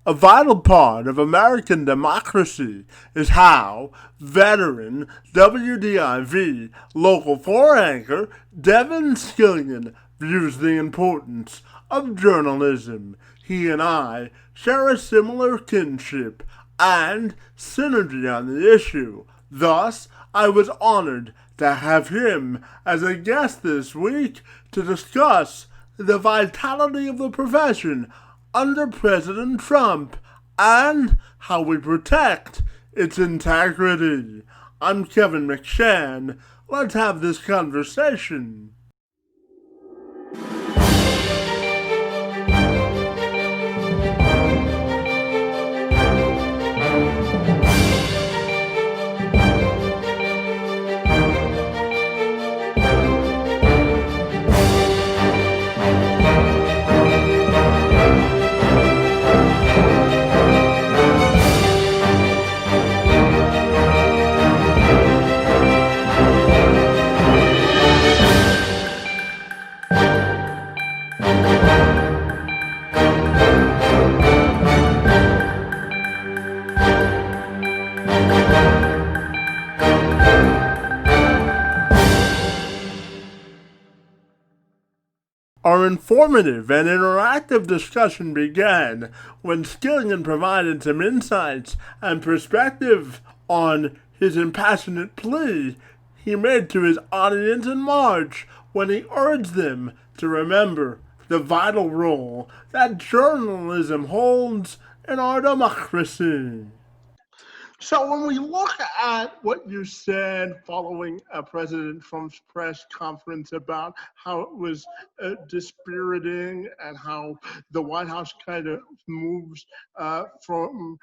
A vital part of American democracy is how veteran WDIV Local 4 anchor Devin Scillian views the importance of journalism. He and I share a similar kinship and synergy on the issue. Thus, I was honored to have him as a guest this week to discuss the vitality of the profession under President Trump and how we protect its integrity. I'm Kevin McShann. Let's have this conversation. Our informative and interactive discussion began when Scillian provided some insights and perspective on his impassioned plea he made to his audience in March when he urged them to remember the vital role that journalism holds in our democracy. So when we look at what you said following President Trump's press conference about how it was dispiriting and how the White House kind of moves from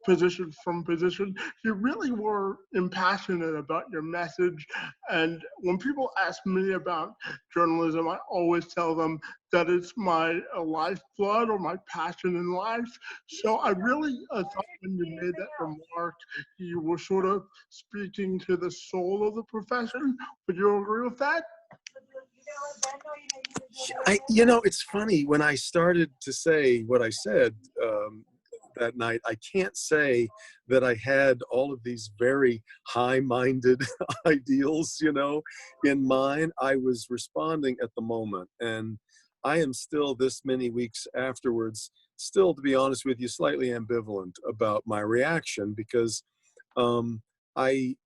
position, you really were impassioned about your message. And when people ask me about journalism, I always tell them that it's my lifeblood or my passion in life. So I really thought when you made that remark, you were sort of speaking to the soul of the profession. Would you agree with that? It's funny when I started to say what I said that night. I can't say that I had all of these very high-minded ideals, in mind. I was responding at the moment, and I am still this many weeks afterwards, still, to be honest with you, slightly ambivalent about my reaction because I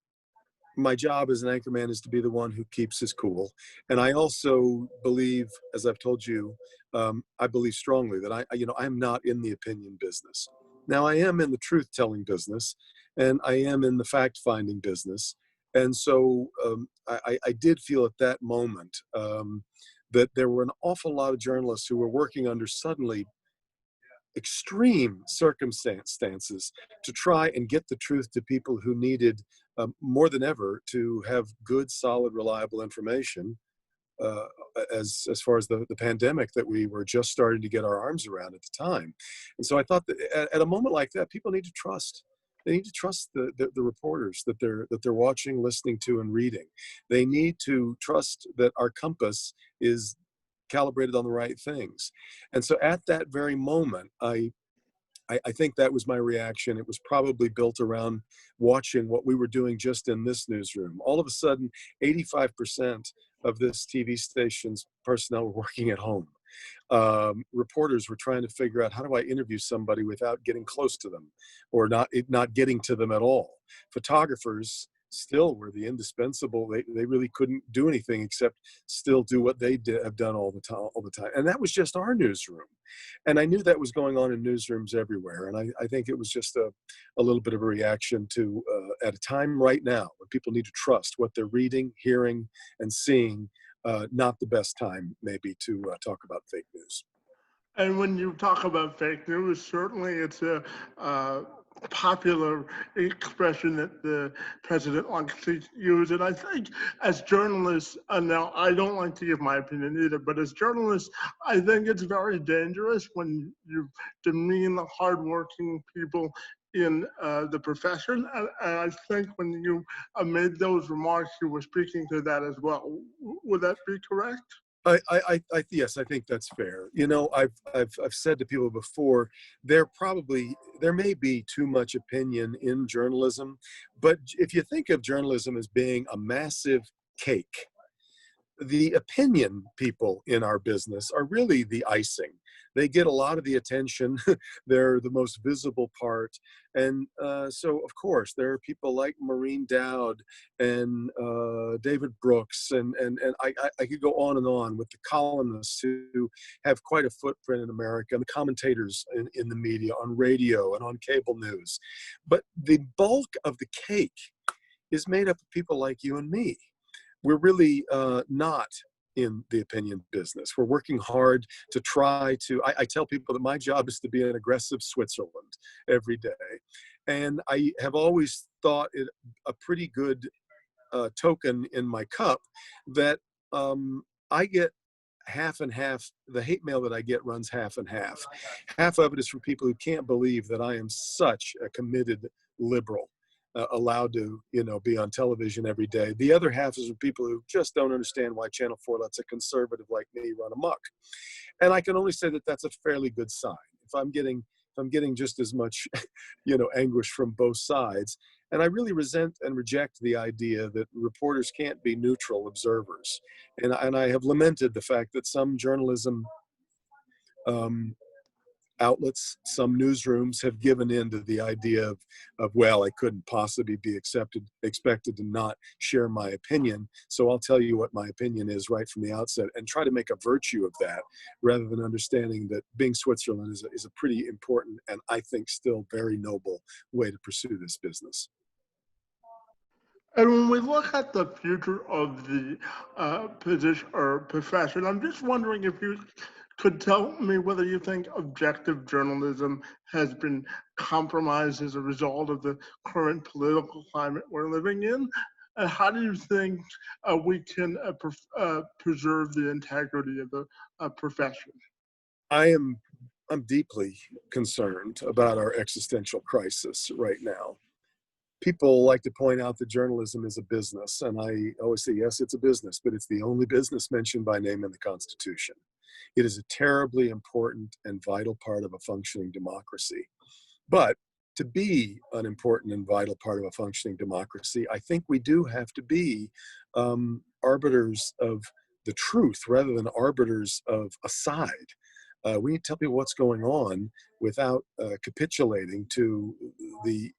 my job as an anchorman is to be the one who keeps his cool. And I also believe, as I've told you, I believe strongly that I'm not in the opinion business. Now I am in the truth-telling business, and I am in the fact-finding business. And so I did feel at that moment that there were an awful lot of journalists who were working under suddenly extreme circumstances to try and get the truth to people who needed more than ever to have good, solid, reliable information uh, as far as the pandemic that we were just starting to get our arms around at the time. And so I thought that at a moment like that, people need to trust. They need to trust the reporters that they're watching, listening to, and reading. They need to trust that our compass is calibrated on the right things. And so at that very moment, I think that was my reaction. It was probably built around watching what we were doing just in this newsroom. All of a sudden, 85% of this TV station's personnel were working at home. Reporters were trying to figure out, how do I interview somebody without getting close to them or not getting to them at all? Photographers still were the indispensable. They really couldn't do anything except still do what they have done all the time. And that was just our newsroom. And I knew that was going on in newsrooms everywhere. And I think it was just a little bit of a reaction to, at a time right now when people need to trust what they're reading, hearing, and seeing, not the best time maybe to talk about fake news. And when you talk about fake news, certainly it's a popular expression that the president likes to use. And I think as journalists, and now I don't like to give my opinion either, but as journalists, I think it's very dangerous when you demean the hardworking people in the profession. And I think when you made those remarks, you were speaking to that as well. Would that be correct? Yes, I think that's fair. You know, I've said to people before, there may be too much opinion in journalism, but if you think of journalism as being a massive cake, the opinion people in our business are really the icing. They get a lot of the attention. They're the most visible part. And so, of course, there are people like Maureen Dowd and David Brooks, and I could go on with the columnists who have quite a footprint in America, and the commentators in the media, on radio and on cable news. But the bulk of the cake is made up of people like you and me. We're really not in the opinion business. We're working hard to try to, I tell people that my job is to be an aggressive Switzerland every day. And I have always thought it a pretty good token in my cup that I get half and half. The hate mail that I get runs half and half. Half of it is from people who can't believe that I am such a committed liberal, allowed to, be on television every day. The other half is from people who just don't understand why Channel 4 lets a conservative like me run amok. And I can only say that that's a fairly good sign. If I'm getting just as much, anguish from both sides. And I really resent and reject the idea that reporters can't be neutral observers. And I have lamented the fact that some journalism outlets, some newsrooms have given in to the idea of well, I couldn't possibly be expected to not share my opinion. So I'll tell you what my opinion is right from the outset and try to make a virtue of that, rather than understanding that being Switzerland is a pretty important and I think still very noble way to pursue this business. And when we look at the future of the position or profession, I'm just wondering if you could tell me whether you think objective journalism has been compromised as a result of the current political climate we're living in. And how do you think we can preserve the integrity of the profession? I'm deeply concerned about our existential crisis right now. People like to point out that journalism is a business, and I always say, yes, it's a business, but it's the only business mentioned by name in the Constitution. It is a terribly important and vital part of a functioning democracy. But to be an important and vital part of a functioning democracy, I think we do have to be arbiters of the truth rather than arbiters of a side. We need to tell people what's going on without capitulating to the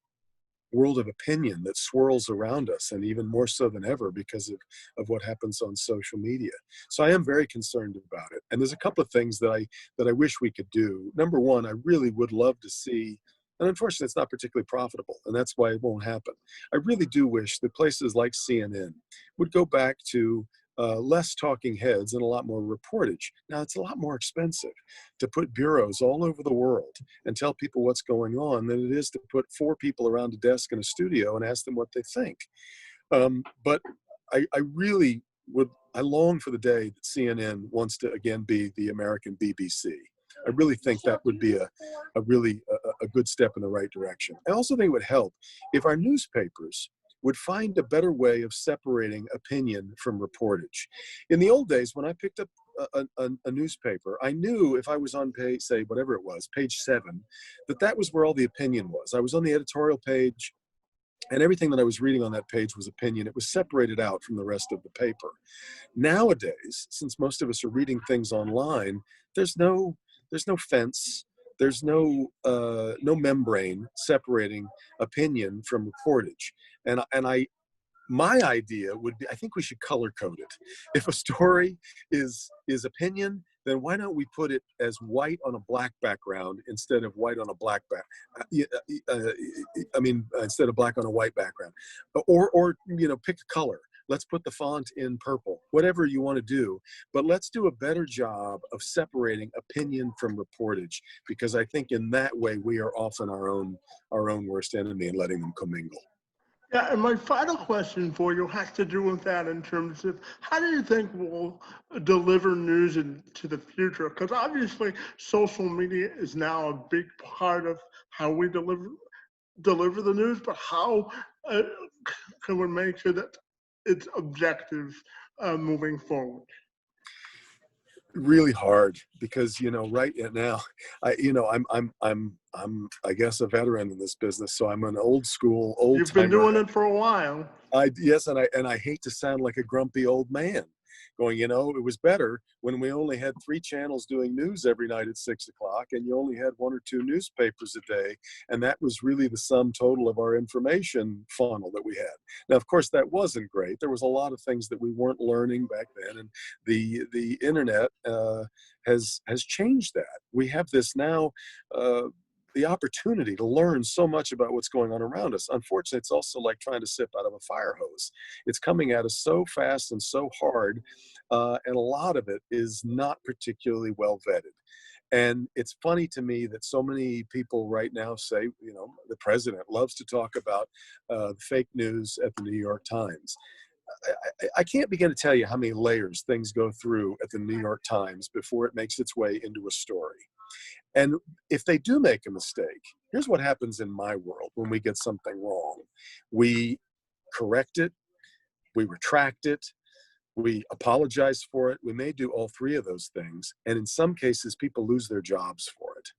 world of opinion that swirls around us, and even more so than ever because of what happens on social media. So I am very concerned about it. And there's a couple of things that I wish we could do. Number one, I really would love to see, and unfortunately it's not particularly profitable, and that's why it won't happen. I really do wish that places like CNN would go back to less talking heads and a lot more reportage. Now, it's a lot more expensive to put bureaus all over the world and tell people what's going on than it is to put 4 people around a desk in a studio and ask them what they think. But I really I long for the day that CNN wants to again be the American BBC. I really think that would be a good step in the right direction. I also think it would help if our newspapers would find a better way of separating opinion from reportage. In the old days, when I picked up a newspaper, I knew if I was on page, say, whatever it was, page 7, that was where all the opinion was. I was on the editorial page, and everything that I was reading on that page was opinion. It was separated out from the rest of the paper. Nowadays, since most of us are reading things online, there's no fence. There's no membrane separating opinion from reportage. And my idea would be, I think we should color code it. If a story is opinion, then why don't we put it as white on a black background instead of white on a black instead of black on a white background, or pick a color. Let's put the font in purple, whatever you want to do. But let's do a better job of separating opinion from reportage, because I think in that way we are often our own worst enemy and letting them commingle. Yeah, and my final question for you has to do with that in terms of how do you think we'll deliver news into the future? Because obviously social media is now a big part of how we deliver the news, but how can we make sure that it's objective moving forward? Really hard because, right now, I'm I guess a veteran in this business, so I'm an old school old You've been timer. doing it for a while. Yes, and I hate to sound like a grumpy old man going, it was better when we only had 3 channels doing news every night at 6 o'clock, and you only had 1 or 2 newspapers a day, and that was really the sum total of our information funnel that we had. Now, of course, that wasn't great. There was a lot of things that we weren't learning back then, and the internet has changed that. We have this now. The opportunity to learn so much about what's going on around us. Unfortunately, it's also like trying to sip out of a fire hose. It's coming at us so fast and so hard, and a lot of it is not particularly well vetted. And it's funny to me that so many people right now say, the president loves to talk about fake news at the New York Times. I can't begin to tell you how many layers things go through at the New York Times before it makes its way into a story. And if they do make a mistake, here's what happens in my world when we get something wrong. We correct it, we retract it, we apologize for it. We may do all 3 of those things. And in some cases, people lose their jobs for it.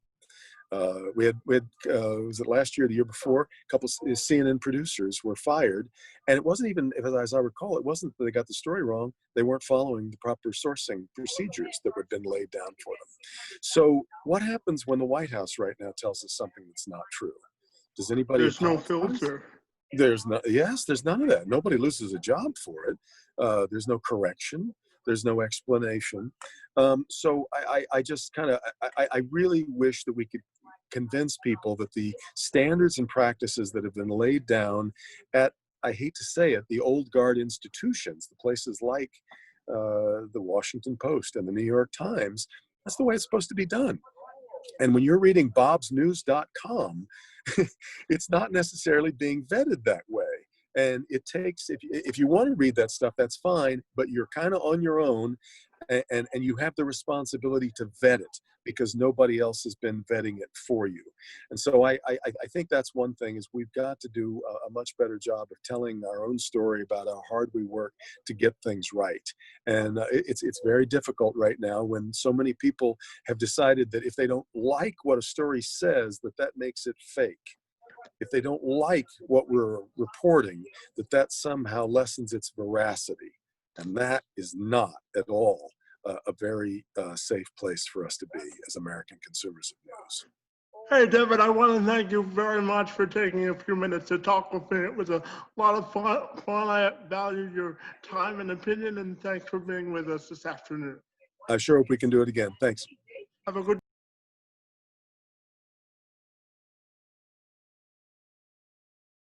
We had was it last year or the year before, a couple of CNN producers were fired. And it wasn't even, as I recall, it wasn't that they got the story wrong. They weren't following the proper sourcing procedures that had been laid down for them. So what happens when the White House right now tells us something that's not true? Does anybody There's no apologize? filter. There's none of that. Nobody loses a job for it. There's no correction. There's no explanation. So I just kind of, I really wish that we could convince people that the standards and practices that have been laid down at, I hate to say it, the old guard institutions, the places like the Washington Post and the New York Times, that's the way it's supposed to be done. And when you're reading bobsnews.com, it's not necessarily being vetted that way. And it takes, if you want to read that stuff, that's fine, but you're kind of on your own, and you have the responsibility to vet it because nobody else has been vetting it for you. And so I think that's one thing, is we've got to do a much better job of telling our own story about how hard we work to get things right. And it's very difficult right now when so many people have decided that if they don't like what a story says, that makes it fake. If they don't like what we're reporting, that somehow lessens its veracity. And that is not at all a very safe place for us to be as American consumers of news. Hey, Devin, I want to thank you very much for taking a few minutes to talk with me. It was a lot of fun. I value your time and opinion, and thanks for being with us this afternoon. I sure hope we can do it again. Thanks. Have a good